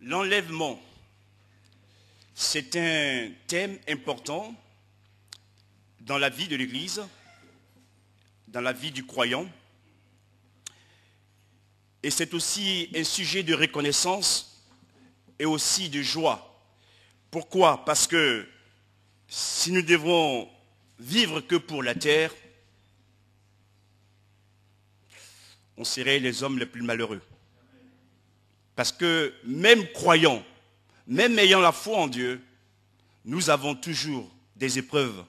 L'enlèvement, c'est un thème important dans la vie de l'Église, dans la vie du croyant. Et c'est aussi un sujet de reconnaissance et aussi de joie. Pourquoi? Parce que si nous devons vivre que pour la terre, on serait les hommes les plus malheureux. Parce que même croyants, même ayant la foi en Dieu, nous avons toujours des épreuves,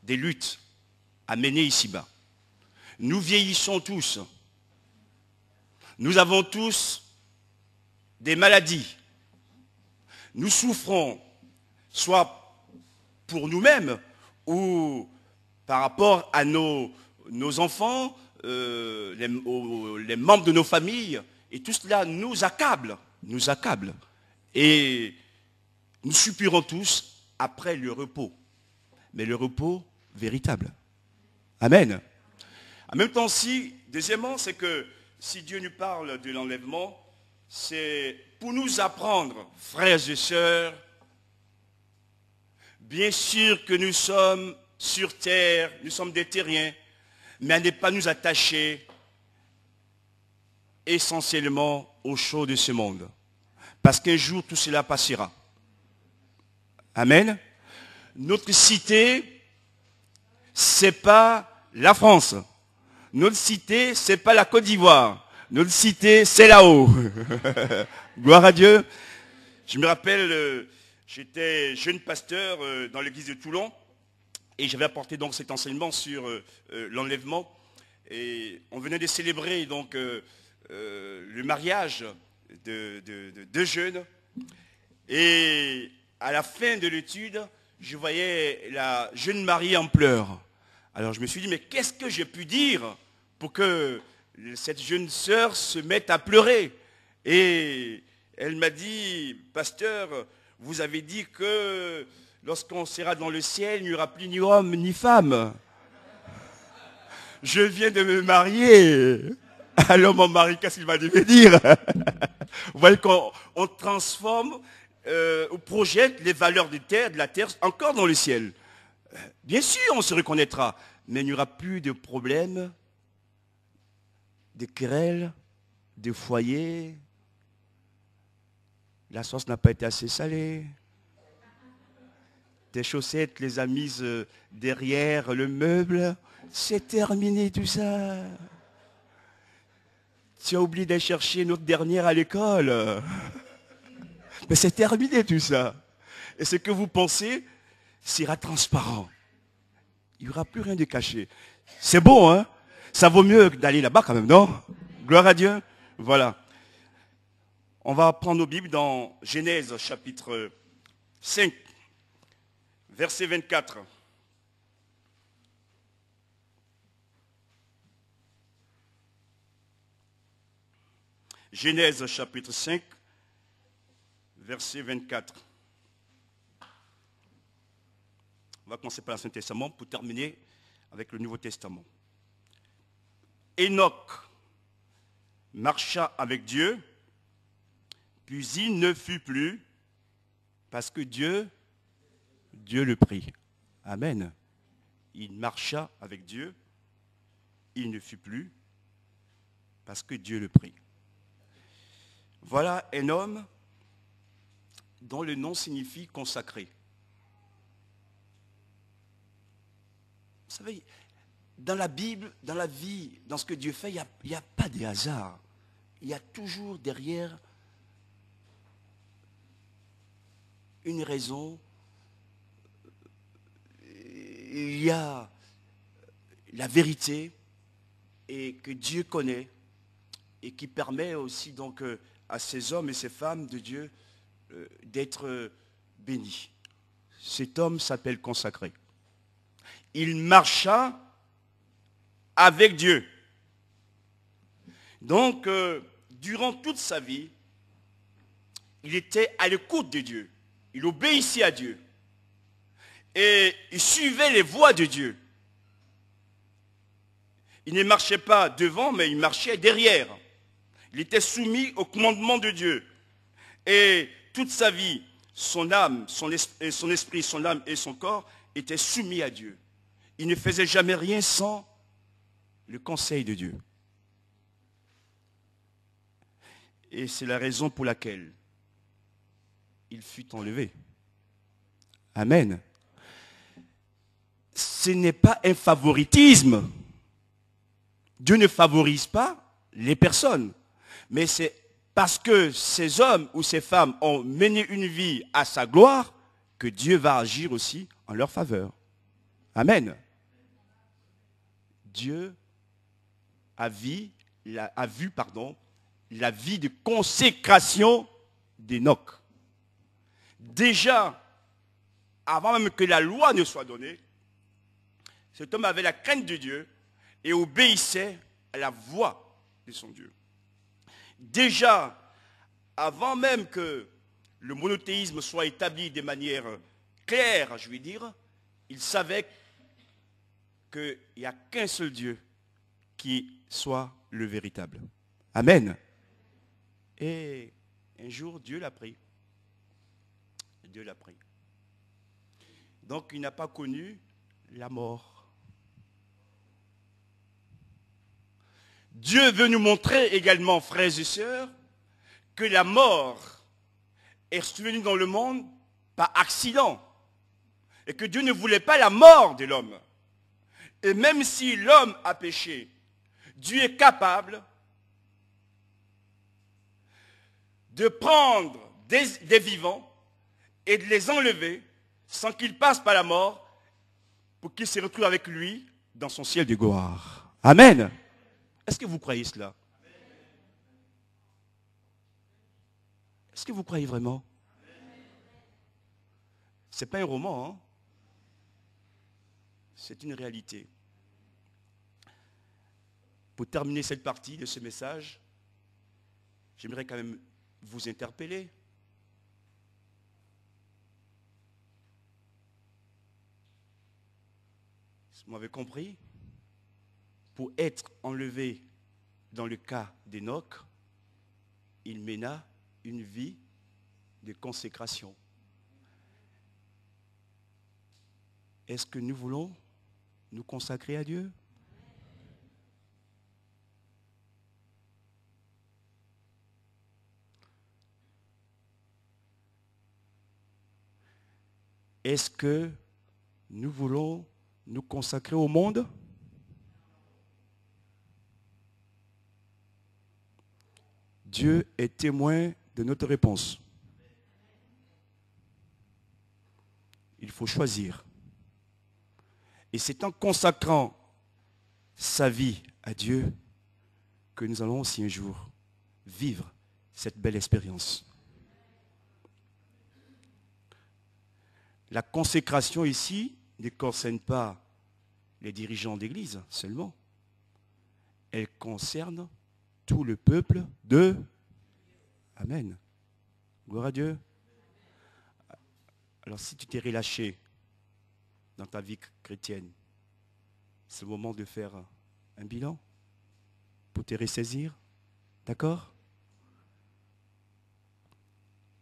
des luttes à mener ici-bas. Nous vieillissons tous. Nous avons tous des maladies. Nous souffrons, soit pour nous-mêmes ou par rapport à nos enfants, les membres de nos familles. Et tout cela nous accable. Et nous soupirons tous après le repos. Mais le repos véritable. Amen. En même temps, deuxièmement, c'est que si Dieu nous parle de l'enlèvement, c'est pour nous apprendre, frères et sœurs, bien sûr que nous sommes sur terre, nous sommes des terriens, mais à ne pas nous attacher essentiellement aux choses de ce monde. Parce qu'un jour, tout cela passera. Amen. Notre cité, c'est pas la France. Notre cité, c'est pas la Côte d'Ivoire. Notre cité, c'est là-haut. Gloire à Dieu. Je me rappelle, j'étais jeune pasteur dans l'église de Toulon et j'avais apporté donc cet enseignement sur l'enlèvement. Et on venait de célébrer donc le mariage de deux jeunes. Et à la fin de l'étude, je voyais la jeune mariée en pleurs. Alors je me suis dit, mais qu'est-ce que j'ai pu dire pour que cette jeune sœur se mette à pleurer? Et elle m'a dit, pasteur, vous avez dit que lorsqu'on sera dans le ciel, il n'y aura plus ni homme ni femme. Je viens de me marier. Alors mon mari, qu'est-ce qu'il va devenir? Vous voyez qu'on transforme, on projette les valeurs de la terre encore dans le ciel. Bien sûr, on se reconnaîtra, mais il n'y aura plus de problèmes, de querelles, de foyers. La sauce n'a pas été assez salée. Tes chaussettes les a mises derrière le meuble. C'est terminé tout ça. Tu as oublié d'aller chercher notre dernière à l'école. Mais c'est terminé tout ça. Et ce que vous pensez sera transparent. Il n'y aura plus rien de caché. C'est beau, hein? Ça vaut mieux d'aller là-bas quand même, non? Gloire à Dieu. Voilà. On va prendre nos Bibles dans Genèse chapitre 5, verset 24. Genèse chapitre 5, verset 24. On va commencer par l'Ancien Testament pour terminer avec le Nouveau Testament. Enoch marcha avec Dieu, puis il ne fut plus, parce que Dieu le prit. Amen. Il marcha avec Dieu, il ne fut plus, parce que Dieu le prit. Voilà un homme dont le nom signifie consacré. Vous savez, dans la Bible, dans la vie, dans ce que Dieu fait, il n'y a pas de hasard. Il y a toujours derrière une raison. Il y a la vérité et que Dieu connaît et qui permet aussi donc à ces hommes et ces femmes de Dieu d'être bénis. Cet homme s'appelle consacré. Il marcha avec Dieu. Donc, durant toute sa vie, il était à l'écoute de Dieu. Il obéissait à Dieu. Et il suivait les voies de Dieu. Il ne marchait pas devant, mais il marchait derrière. Il était soumis au commandement de Dieu. Et toute sa vie, son âme, son esprit, son âme et son corps étaient soumis à Dieu. Il ne faisait jamais rien sans le conseil de Dieu. Et c'est la raison pour laquelle il fut enlevé. Amen. Ce n'est pas un favoritisme. Dieu ne favorise pas les personnes. Mais c'est parce que ces hommes ou ces femmes ont mené une vie à sa gloire que Dieu va agir aussi en leur faveur. Amen. Dieu a vu la vie de consécration d'Enoch. Déjà, avant même que la loi ne soit donnée, cet homme avait la crainte de Dieu et obéissait à la voix de son Dieu. Déjà, avant même que le monothéisme soit établi de manière claire, je veux dire, il savait qu'il n'y a qu'un seul Dieu qui soit le véritable. Amen. Et un jour, Dieu l'a pris. Dieu l'a pris. Donc, il n'a pas connu la mort. Dieu veut nous montrer également, frères et sœurs, que la mort est survenue dans le monde par accident. Et que Dieu ne voulait pas la mort de l'homme. Et même si l'homme a péché, Dieu est capable de prendre des vivants et de les enlever sans qu'ils passent par la mort pour qu'ils se retrouvent avec lui dans son ciel de gloire. Amen. Est-ce que vous croyez cela? Est-ce que vous croyez vraiment? Ce n'est pas un roman, hein? C'est une réalité. Pour terminer cette partie de ce message, j'aimerais quand même vous interpeller. Vous m'avez compris? Pour être enlevé dans le cas d'Enoch, il mena une vie de consécration. Est-ce que nous voulons nous consacrer à Dieu? Est-ce que nous voulons nous consacrer au monde? Dieu est témoin de notre réponse. Il faut choisir. Et c'est en consacrant sa vie à Dieu que nous allons aussi un jour vivre cette belle expérience. La consécration ici ne concerne pas les dirigeants d'église seulement. Elle concerne tout le peuple de... Amen. Gloire à Dieu. Alors si tu t'es relâché dans ta vie chrétienne, c'est le moment de faire un bilan pour te ressaisir. D'accord?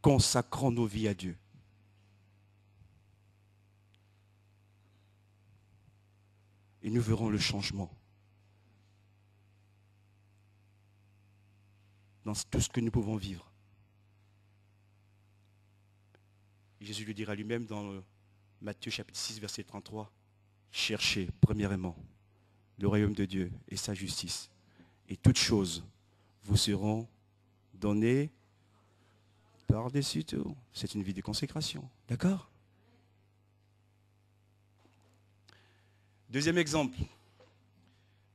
Consacrons nos vies à Dieu. Et nous verrons le changement dans tout ce que nous pouvons vivre. Jésus le dira lui-même dans Matthieu chapitre 6, verset 33. Cherchez premièrement le royaume de Dieu et sa justice. Et toutes choses vous seront données par-dessus tout. C'est une vie de consécration. D'accord? Deuxième exemple.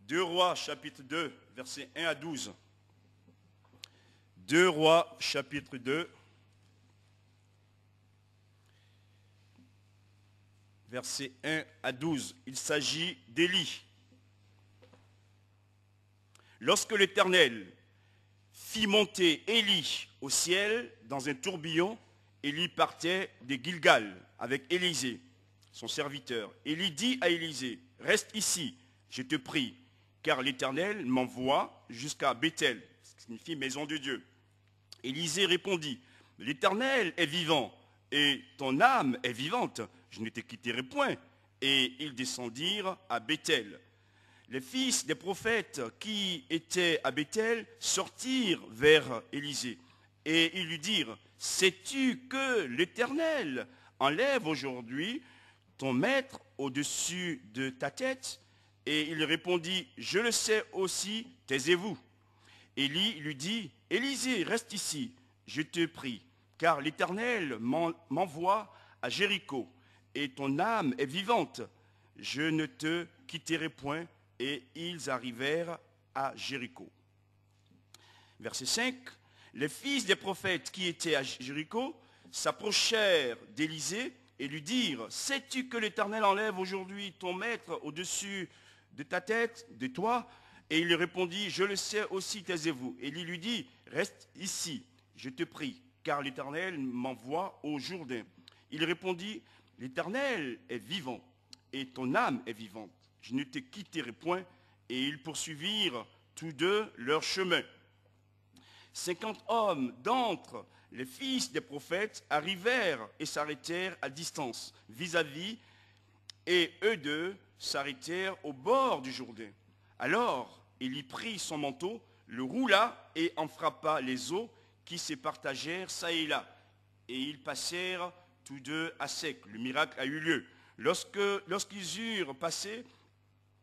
2 Rois chapitre 2, versets 1 à 12. 2 Rois chapitre 2. Versets 1 à 12, il s'agit d'Élie. Lorsque l'Éternel fit monter Élie au ciel dans un tourbillon, Élie partait de Gilgal avec Élisée, son serviteur. Élie dit à Élisée, reste ici, je te prie, car l'Éternel m'envoie jusqu'à Bethel, ce qui signifie maison de Dieu. Élisée répondit, l'Éternel est vivant, et ton âme est vivante, je ne te quitterai point. Et ils descendirent à Béthel. Les fils des prophètes qui étaient à Béthel sortirent vers Élisée, et ils lui dirent, sais-tu que l'Éternel enlève aujourd'hui ton maître au-dessus de ta tête? Et il répondit, je le sais aussi, taisez-vous. Élie lui dit, Élisée, reste ici, je te prie, car l'Éternel m'envoie à Jéricho, et ton âme est vivante, je ne te quitterai point. Et ils arrivèrent à Jéricho. Verset 5, les fils des prophètes qui étaient à Jéricho s'approchèrent d'Élisée et lui dirent, sais-tu que l'Éternel enlève aujourd'hui ton maître au-dessus de ta tête, de toi? Et il répondit, je le sais aussi, taisez-vous. Et il lui dit, reste ici, je te prie, car l'Éternel m'envoie au Jourdain. Il répondit, l'Éternel est vivant, et ton âme est vivante. Je ne te quitterai point. Et ils poursuivirent tous deux leur chemin. 50 hommes d'entre les fils des prophètes arrivèrent et s'arrêtèrent à distance vis-à-vis, et eux deux s'arrêtèrent au bord du Jourdain. Alors il y prit son manteau, le roula et en frappa les eaux qui se partagèrent çà et là. Et ils passèrent tous deux à sec. Le miracle a eu lieu. Lorsqu'ils eurent passé,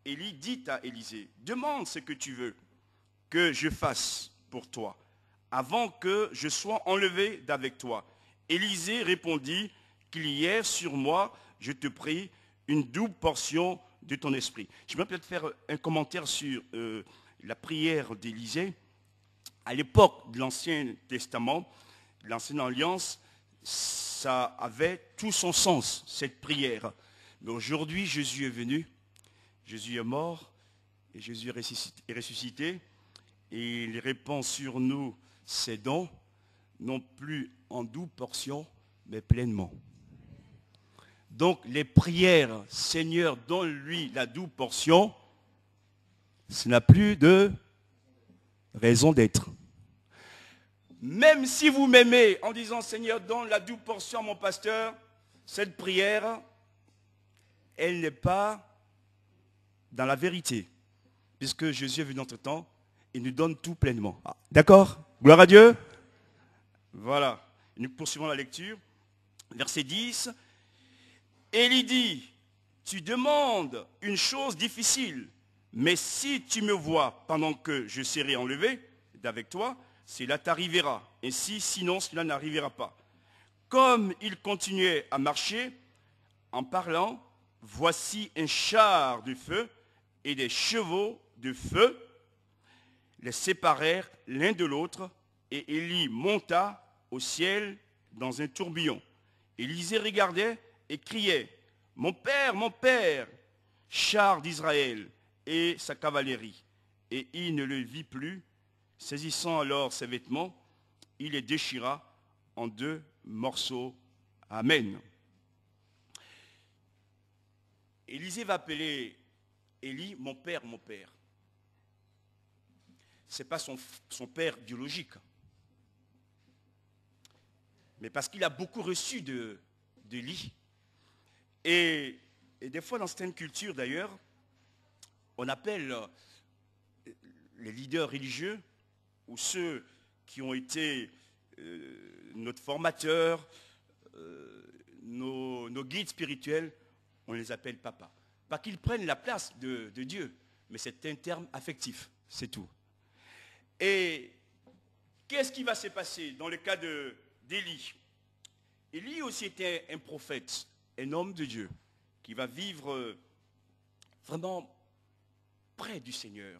Élie dit à Élisée, demande ce que tu veux que je fasse pour toi, avant que je sois enlevé d'avec toi. Élisée répondit, qu'il y ait sur moi, je te prie, une double portion de ton esprit. Je vais peut-être faire un commentaire sur la prière d'Élisée. À l'époque de l'Ancien Testament, de l'Ancienne Alliance, ça avait tout son sens, cette prière. Mais aujourd'hui, Jésus est venu. Jésus est mort et Jésus est ressuscité et il répand sur nous ses dons, non plus en double portion, mais pleinement. Donc les prières, Seigneur, donne-lui la double portion, ça n'a plus de raison d'être. Même si vous m'aimez en disant, Seigneur, donne la double portion à mon pasteur, cette prière, elle n'est pas dans la vérité, puisque Jésus est venu dans notre temps et nous donne tout pleinement. Ah, d'accord? Gloire à Dieu. Voilà. Nous poursuivons la lecture. Verset 10. Élie dit, tu demandes une chose difficile, mais si tu me vois pendant que je serai enlevé d'avec toi, cela t'arrivera. Ainsi, sinon, cela n'arrivera pas. Comme il continuait à marcher, en parlant, voici un char de feu et des chevaux de feu les séparèrent l'un de l'autre, et Élie monta au ciel dans un tourbillon. Élisée regardait et criait, mon père, char d'Israël et sa cavalerie. Et il ne le vit plus. Saisissant alors ses vêtements, il les déchira en 2 morceaux. Amen. Élisée va appeler Élie, mon père, mon père. Ce n'est pas son père biologique. Mais parce qu'il a beaucoup reçu d'Élie. Et des fois, dans certaines cultures d'ailleurs, on appelle les leaders religieux ou ceux qui ont été notre formateur, nos guides spirituels, on les appelle papa. Pas qu'ils prennent la place de Dieu, mais c'est un terme affectif, c'est tout. Et qu'est-ce qui va se passer dans le cas d'Élie? Élie aussi était un prophète, un homme de Dieu, qui va vivre vraiment près du Seigneur.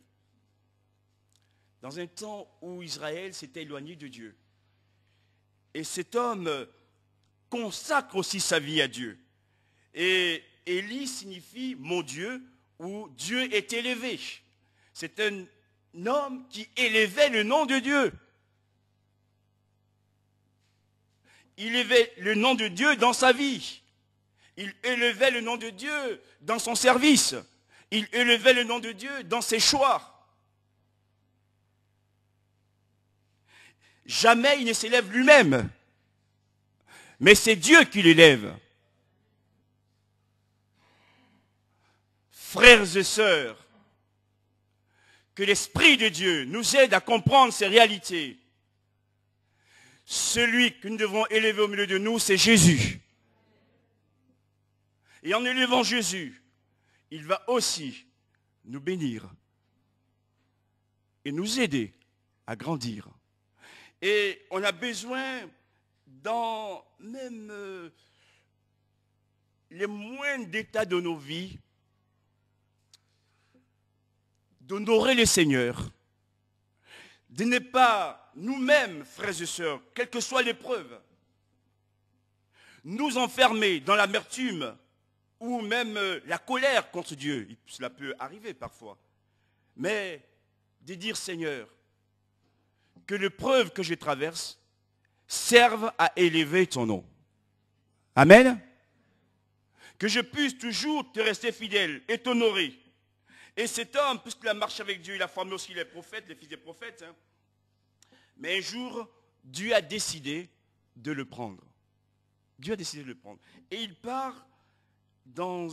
Dans un temps où Israël s'était éloigné de Dieu. Et cet homme consacre aussi sa vie à Dieu. Et Élie signifie mon Dieu, ou Dieu est élevé. C'est un homme qui élevait le nom de Dieu. Il élevait le nom de Dieu dans sa vie. Il élevait le nom de Dieu dans son service. Il élevait le nom de Dieu dans ses choix. Jamais il ne s'élève lui-même, Mais c'est Dieu qui l'élève. Frères et sœurs, que l'Esprit de Dieu nous aide à comprendre ces réalités. Celui que nous devons élever au milieu de nous, c'est Jésus. Et en élevant Jésus, il va aussi nous bénir et nous aider à grandir. Et on a besoin, dans même les moindres états de nos vies, d'honorer le Seigneur, de ne pas nous-mêmes, frères et sœurs, quelle que soit l'épreuve, nous enfermer dans l'amertume ou même la colère contre Dieu. Cela peut arriver parfois. Mais de dire, Seigneur, que l'épreuve que je traverse serve à élever ton nom. Amen. Que je puisse toujours te rester fidèle et t'honorer. Et cet homme, puisqu'il a marché avec Dieu, il a formé aussi les prophètes, les fils des prophètes. Hein. Mais un jour, Dieu a décidé de le prendre. Dieu a décidé de le prendre. Et il part dans,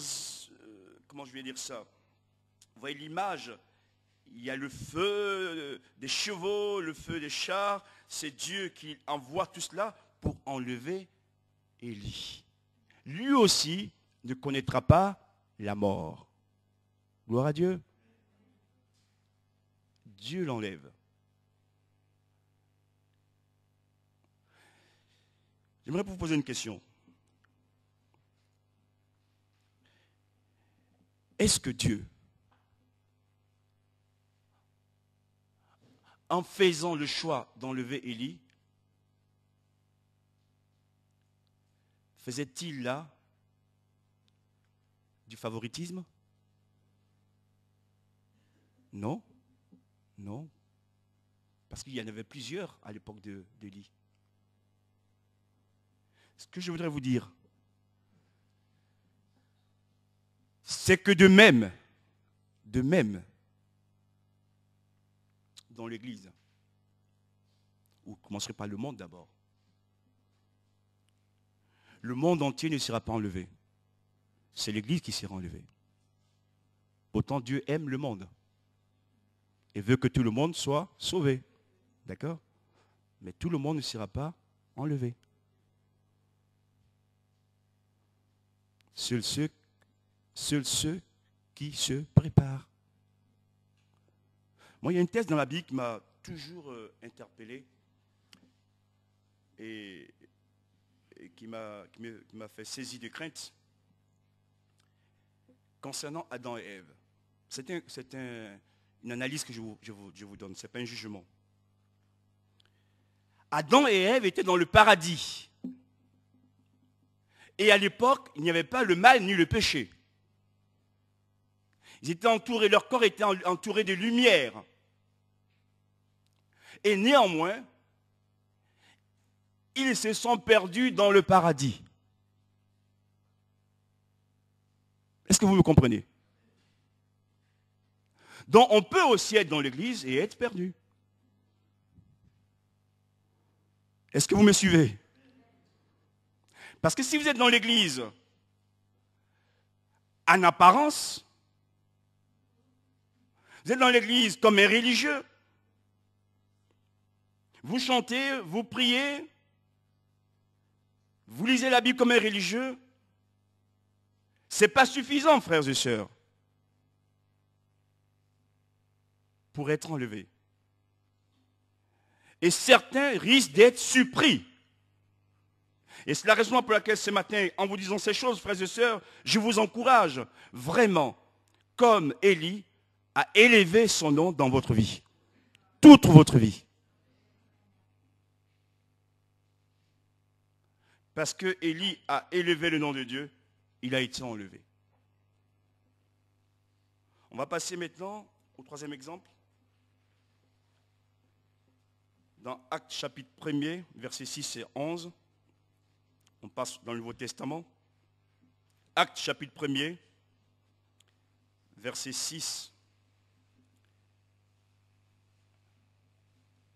comment je vais dire ça? Vous voyez l'image, il y a le feu des chevaux, le feu des chars. C'est Dieu qui envoie tout cela pour enlever Élie. Lui aussi ne connaîtra pas la mort. Gloire à Dieu. Dieu l'enlève. J'aimerais vous poser une question. Est-ce que Dieu, en faisant le choix d'enlever Élie, faisait-il là du favoritisme? Non, non, parce qu'il y en avait plusieurs à l'époque d'Élie. Ce que je voudrais vous dire, c'est que de même, dans l'Église, ou commencerez par le monde d'abord, le monde entier ne sera pas enlevé. C'est l'Église qui sera enlevée. Autant Dieu aime le monde et veut que tout le monde soit sauvé. D'accord? Mais tout le monde ne sera pas enlevé. Seuls ceux qui se préparent. Moi, il y a une thèse dans la Bible qui m'a toujours interpellé et qui m'a fait saisir de crainte concernant Adam et Ève. C'est une analyse que je vous donne, ce n'est pas un jugement. Adam et Ève étaient dans le paradis. Et à l'époque, il n'y avait pas le mal ni le péché. Ils étaient entourés, leur corps était entouré de lumière. Et néanmoins, ils se sont perdus dans le paradis. Est-ce que vous me comprenez? Donc on peut aussi être dans l'église et être perdu. Est-ce que vous me suivez? Parce que si vous êtes dans l'église, en apparence, vous êtes dans l'église comme un religieux, vous chantez, vous priez, vous lisez la Bible comme un religieux, ce n'est pas suffisant, frères et sœurs, pour être enlevés. Et certains risquent d'être surpris. Et c'est la raison pour laquelle ce matin, en vous disant ces choses, frères et sœurs, je vous encourage vraiment, comme Élie, à élever son nom dans votre vie. Toute votre vie. Parce que Élie a élevé le nom de Dieu, il a été enlevé. On va passer maintenant au troisième exemple. Dans Actes chapitre 1er, versets 6 et 11. On passe dans le Nouveau Testament. Actes chapitre 1er, versets 6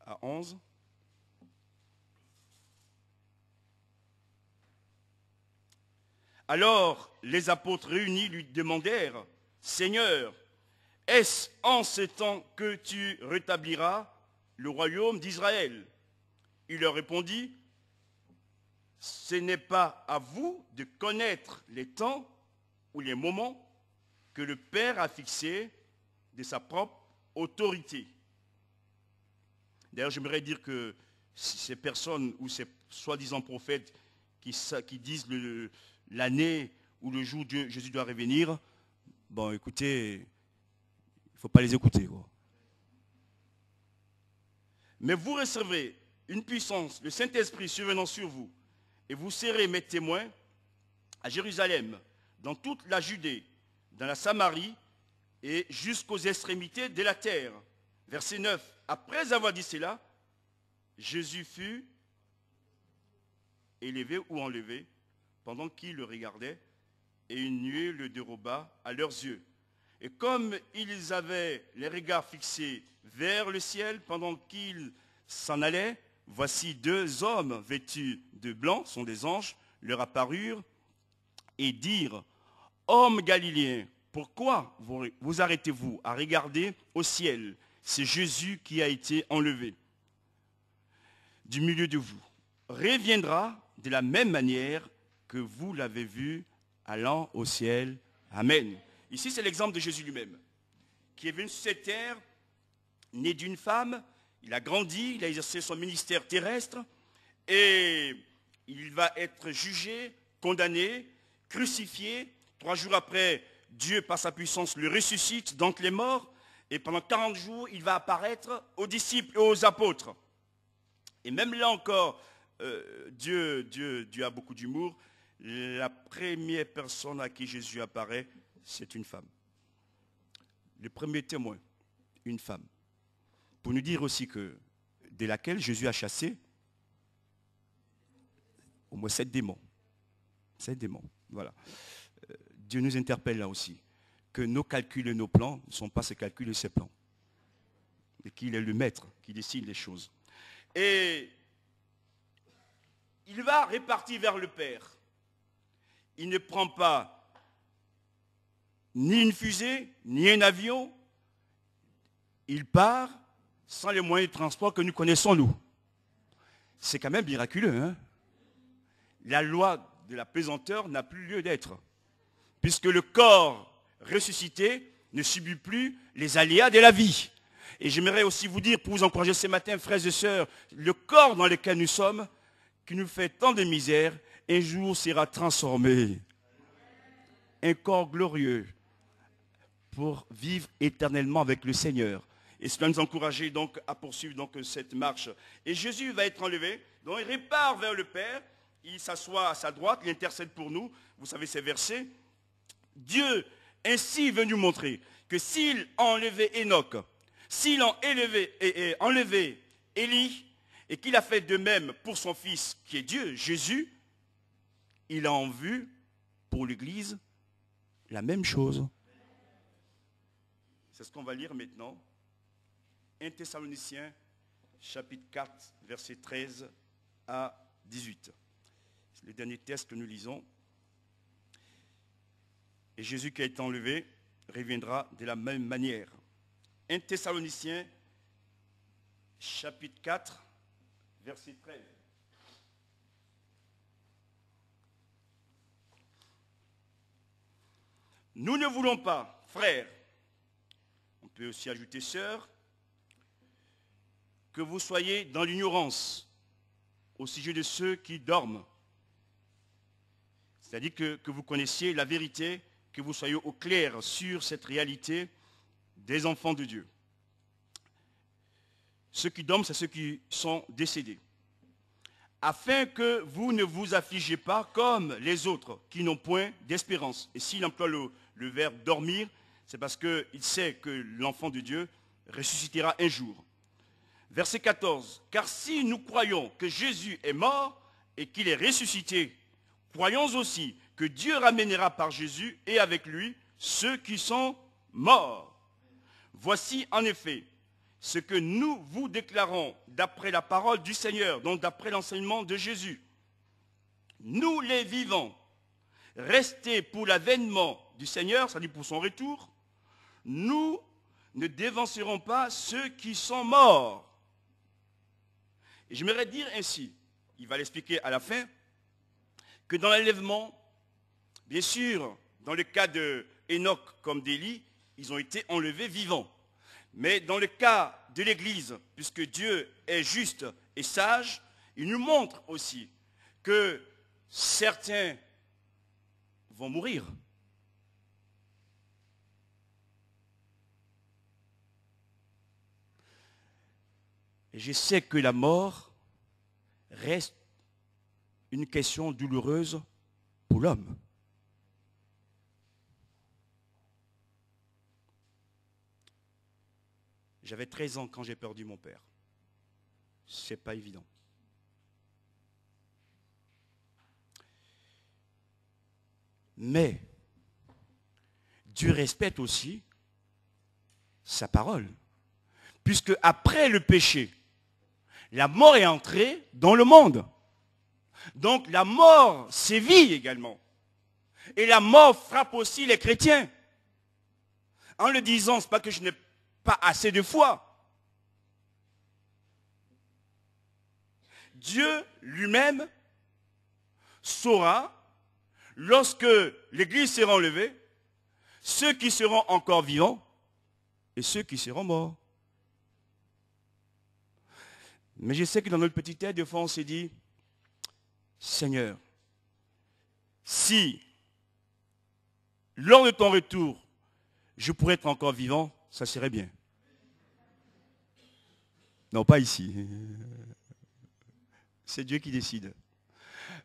à 11. Alors les apôtres réunis lui demandèrent, « Seigneur, est-ce en ce temps que tu rétabliras le royaume d'Israël ?» Il leur répondit, « Ce n'est pas à vous de connaître les temps ou les moments que le Père a fixés de sa propre autorité. » D'ailleurs, j'aimerais dire que ces personnes ou ces soi-disant prophètes qui disent l'année où le jour où Jésus doit revenir, bon, écoutez, il ne faut pas les écouter, quoi. Mais vous recevrez une puissance, le Saint-Esprit survenant sur vous, et vous serez mes témoins à Jérusalem, dans toute la Judée, dans la Samarie et jusqu'aux extrémités de la terre. Verset 9. Après avoir dit cela, Jésus fut élevé ou enlevé pendant qu'ils le regardaient, et une nuée le déroba à leurs yeux. Et comme ils avaient les regards fixés vers le ciel pendant qu'ils s'en allaient, voici deux hommes vêtus de blanc, sont des anges, leur apparurent et dirent, « Hommes galiléens, pourquoi vous arrêtez-vous à regarder au ciel? C'est Jésus qui a été enlevé du milieu de vous. Reviendra de la même manière que vous l'avez vu allant au ciel. » Amen. Ici, c'est l'exemple de Jésus lui-même, qui est venu sur cette terre, né d'une femme. Il a grandi, il a exercé son ministère terrestre, et il va être jugé, condamné, crucifié. 3 jours après, Dieu, par sa puissance, le ressuscite d'entre les morts, et pendant 40 jours, il va apparaître aux disciples et aux apôtres. Et même là encore, Dieu a beaucoup d'humour. La première personne à qui Jésus apparaît, c'est une femme. Le premier témoin, une femme. Pour nous dire aussi que de laquelle Jésus a chassé au moins 7 démons. 7 démons, voilà. Dieu nous interpelle là aussi, que nos calculs et nos plans ne sont pas ses calculs et ses plans. Et qu'il est le maître qui décide les choses. Et il va repartir vers le Père. Il ne prend pas ni une fusée, ni un avion. Il part sans les moyens de transport que nous connaissons, nous. C'est quand même miraculeux, hein? La loi de la pesanteur n'a plus lieu d'être, puisque le corps ressuscité ne subit plus les aléas de la vie. Et j'aimerais aussi vous dire, pour vous encourager ce matin, frères et sœurs, le corps dans lequel nous sommes, qui nous fait tant de misère, un jour sera transformé. Un corps glorieux pour vivre éternellement avec le Seigneur. Et cela nous encourager donc à poursuivre donc cette marche. Et Jésus va être enlevé, donc il repart vers le Père, il s'assoit à sa droite, il intercède pour nous. Vous savez ces versets. Dieu ainsi est venu montrer que s'il a enlevé Enoch, s'il a enlevé Élie, et qu'il a fait de même pour son fils qui est Dieu, Jésus, il a en vue pour l'Église la même chose. C'est ce qu'on va lire maintenant. 1 Thessaloniciens, chapitre 4, versets 13 à 18. C'est le dernier texte que nous lisons. Et Jésus qui a été enlevé reviendra de la même manière. 1 Thessaloniciens, chapitre 4, verset 13. Nous ne voulons pas, frères, on peut aussi ajouter sœurs, que vous soyez dans l'ignorance au sujet de ceux qui dorment. C'est-à-dire que vous connaissiez la vérité, que vous soyez au clair sur cette réalité des enfants de Dieu. Ceux qui dorment, c'est ceux qui sont décédés. Afin que vous ne vous affligez pas comme les autres qui n'ont point d'espérance. Et s'il emploie le verbe dormir, c'est parce qu'il sait que l'enfant de Dieu ressuscitera un jour. Verset 14. Car si nous croyons que Jésus est mort et qu'il est ressuscité, croyons aussi que Dieu ramènera par Jésus et avec lui ceux qui sont morts. Voici en effet ce que nous vous déclarons d'après la parole du Seigneur, donc d'après l'enseignement de Jésus. Nous les vivants, rester pour l'avènement du Seigneur, c'est-à-dire pour son retour, nous ne dévancerons pas ceux qui sont morts. Et j'aimerais dire ainsi, il va l'expliquer à la fin, que dans l'enlèvement, bien sûr, dans le cas de Enoch comme d'Élie, ils ont été enlevés vivants. Mais dans le cas de l'Église, puisque Dieu est juste et sage, il nous montre aussi que certains vont mourir. Et je sais que la mort reste une question douloureuse pour l'homme. J'avais 13 ans quand j'ai perdu mon père. C'est pas évident. Mais Dieu respecte aussi sa parole. Puisque après le péché, la mort est entrée dans le monde. Donc la mort sévit également. Et la mort frappe aussi les chrétiens. En le disant, ce n'est pas que je n'ai pas assez de foi. Dieu lui-même saura, lorsque l'Église sera enlevée, ceux qui seront encore vivants et ceux qui seront morts. Mais je sais que dans notre petite tête, des fois, on s'est dit, Seigneur, si lors de ton retour, je pourrais être encore vivant, ça serait bien. Non, pas ici. C'est Dieu qui décide.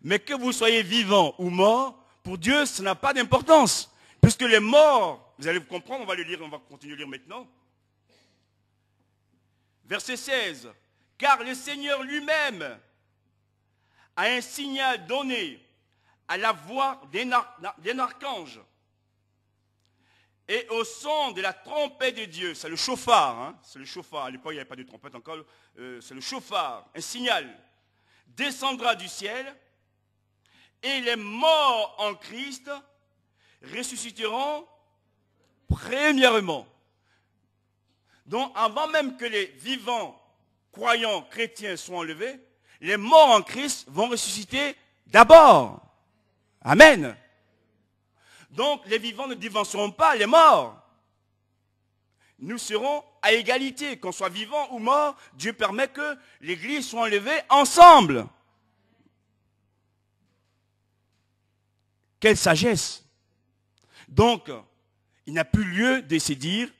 Mais que vous soyez vivant ou mort, pour Dieu, ça n'a pas d'importance. Puisque les morts, vous allez vous comprendre, on va le lire, on va continuer à lire maintenant. Verset 16. Car le Seigneur lui-même a un signal donné à la voix d'un archange et au son de la trompette de Dieu. C'est le chauffard, hein, c'est le chauffard. À l'époque, il n'y avait pas de trompette encore. C'est le chauffard, un signal. Descendra du ciel et les morts en Christ ressusciteront premièrement. Donc, avant même que les vivants croyants chrétiens soient enlevés, les morts en Christ vont ressusciter d'abord. Amen. Donc, les vivants ne divorceront pas les morts. Nous serons à égalité, qu'on soit vivant ou mort, Dieu permet que l'Église soit enlevée ensemble. Quelle sagesse! Donc, il n'a plus lieu de se dire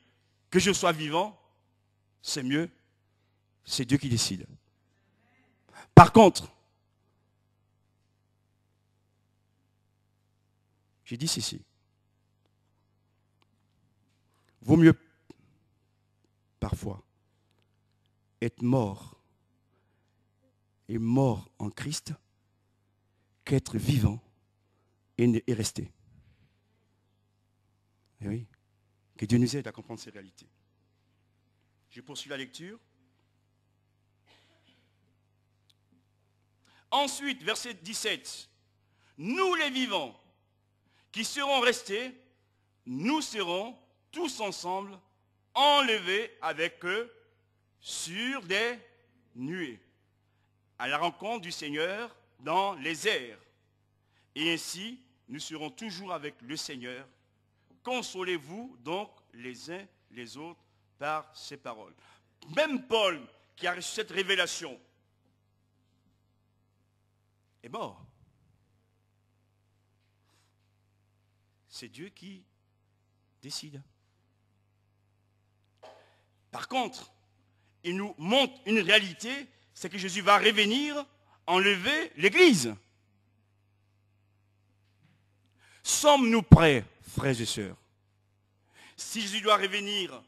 que je sois vivant, c'est mieux, c'est Dieu qui décide. Par contre, j'ai dit ceci, vaut mieux parfois être mort et mort en Christ qu'être vivant et rester. Et oui, que Dieu nous aide à comprendre ces réalités. Je poursuis la lecture. Ensuite, verset 17. Nous les vivants qui serons restés, nous serons tous ensemble enlevés avec eux sur des nuées, à la rencontre du Seigneur dans les airs. Et ainsi, nous serons toujours avec le Seigneur. Consolez-vous donc les uns les autres par ces paroles. Même Paul, qui a reçu cette révélation, est mort. C'est Dieu qui décide. Par contre, il nous montre une réalité, c'est que Jésus va revenir enlever l'Église. Sommes-nous prêts, frères et sœurs? Si Jésus doit revenir,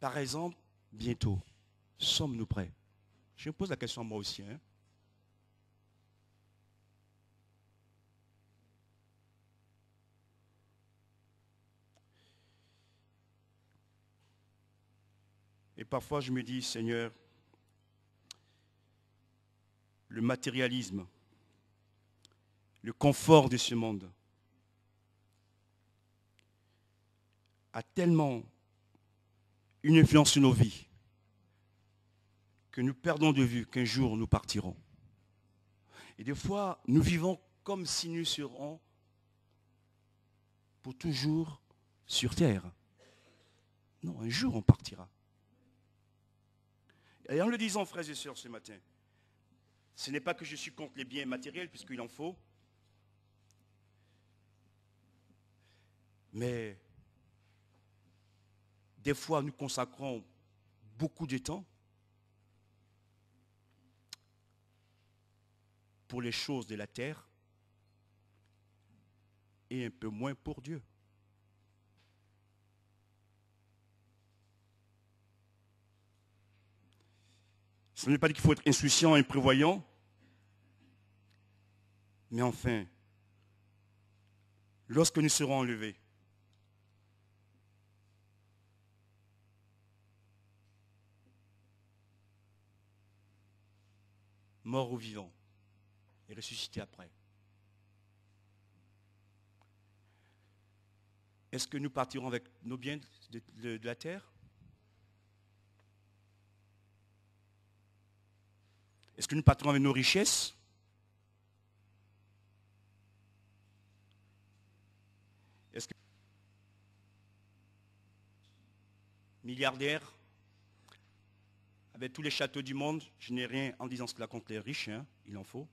par exemple, bientôt, sommes-nous prêts? Je me pose la question à moi aussi. Hein? Et parfois je me dis, Seigneur, le matérialisme, le confort de ce monde a tellement une influence sur nos vies que nous perdons de vue qu'un jour nous partirons. Et des fois, nous vivons comme si nous serions pour toujours sur terre. Non, un jour on partira. Et en le disant, frères et sœurs, ce matin, ce n'est pas que je suis contre les biens matériels, puisqu'il en faut, mais des fois nous consacrons beaucoup de temps pour les choses de la terre et un peu moins pour Dieu. Ce n'est pas dit qu'il faut être insouciant et prévoyant, mais enfin, lorsque nous serons enlevés, morts ou vivants, et ressuscités après, est-ce que nous partirons avec nos biens de la terre? Est-ce que nous partirons avec nos richesses? Est-ce que milliardaires, avec tous les châteaux du monde, je n'ai rien en disant cela contre les riches, hein, il en faut,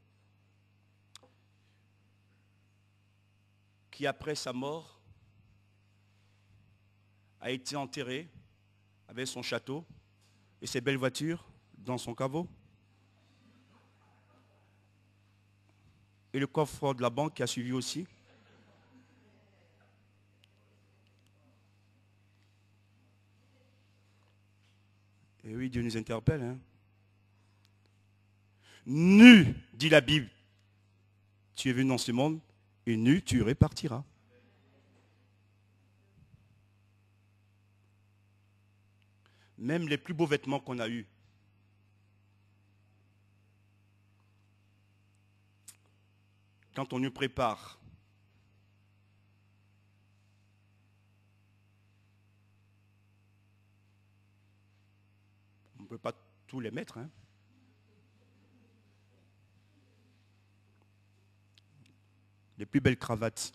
qui après sa mort a été enterré avec son château et ses belles voitures dans son caveau? Et le coffre de la banque qui a suivi aussi? Et oui, Dieu nous interpelle. Hein. Nu, dit la Bible, tu es venu dans ce monde, et nu, tu repartiras. Même les plus beaux vêtements qu'on a eus, quand on nous prépare, on ne peut pas tous les mettre. Hein. Les plus belles cravates,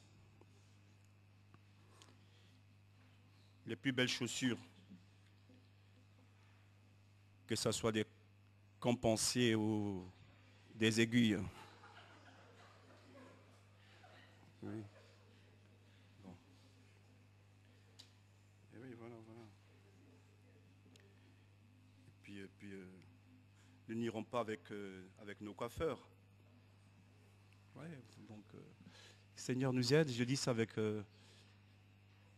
les plus belles chaussures, que ce soit des compensés ou des aiguilles. Oui. Bon. Et oui, voilà. Et puis nous n'irons pas avec nos coiffeurs. Ouais, donc, Seigneur nous aide, je dis ça avec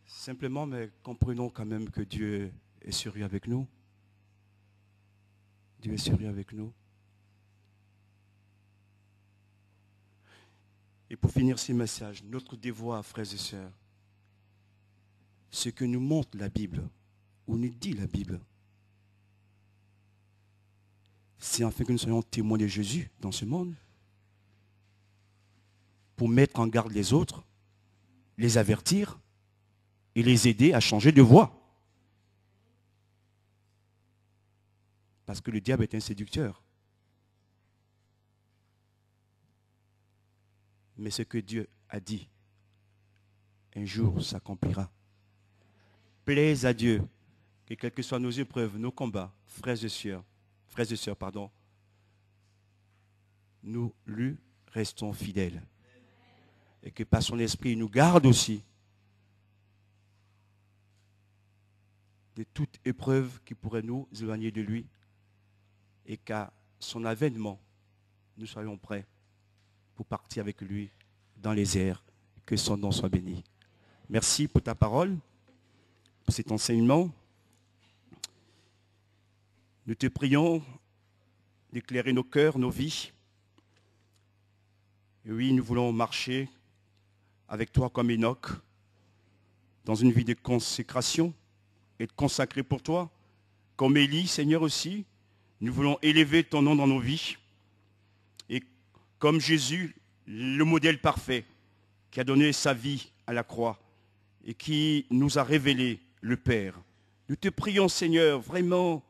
simplement, mais comprenons quand même que Dieu est sérieux avec nous. Dieu est sérieux avec nous. Et pour finir ce message, notre devoir, frères et sœurs, ce que nous montre la Bible, ou nous dit la Bible, c'est afin que nous soyons témoins de Jésus dans ce monde, pour mettre en garde les autres, les avertir et les aider à changer de voie. Parce que le diable est un séducteur. Mais ce que Dieu a dit, un jour s'accomplira. Plaise à Dieu que quelles que soient nos épreuves, nos combats, frères et sœurs, nous lui restons fidèles. Et que par son esprit, il nous garde aussi de toute épreuve qui pourrait nous éloigner de lui. Et qu'à son avènement, nous soyons prêts pour partir avec lui dans les airs. Que son nom soit béni. Merci pour ta parole, pour cet enseignement. Nous te prions d'éclairer nos cœurs, nos vies. Et oui, nous voulons marcher avec toi comme Enoch, dans une vie de consécration et de consacrer pour toi, comme Élie, Seigneur aussi. Nous voulons élever ton nom dans nos vies comme Jésus, le modèle parfait, qui a donné sa vie à la croix et qui nous a révélé le Père. Nous te prions, Seigneur, vraiment,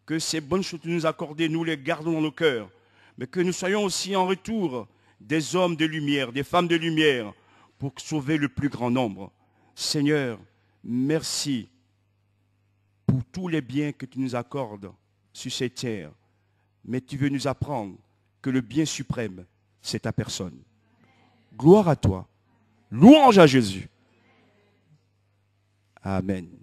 que ces bonnes choses que tu nous as accordées, nous les gardons dans nos cœurs, mais que nous soyons aussi en retour des hommes de lumière, des femmes de lumière, pour sauver le plus grand nombre. Seigneur, merci pour tous les biens que tu nous accordes sur cette terre, mais tu veux nous apprendre que le bien suprême, c'est ta personne. Gloire à toi. Louange à Jésus. Amen.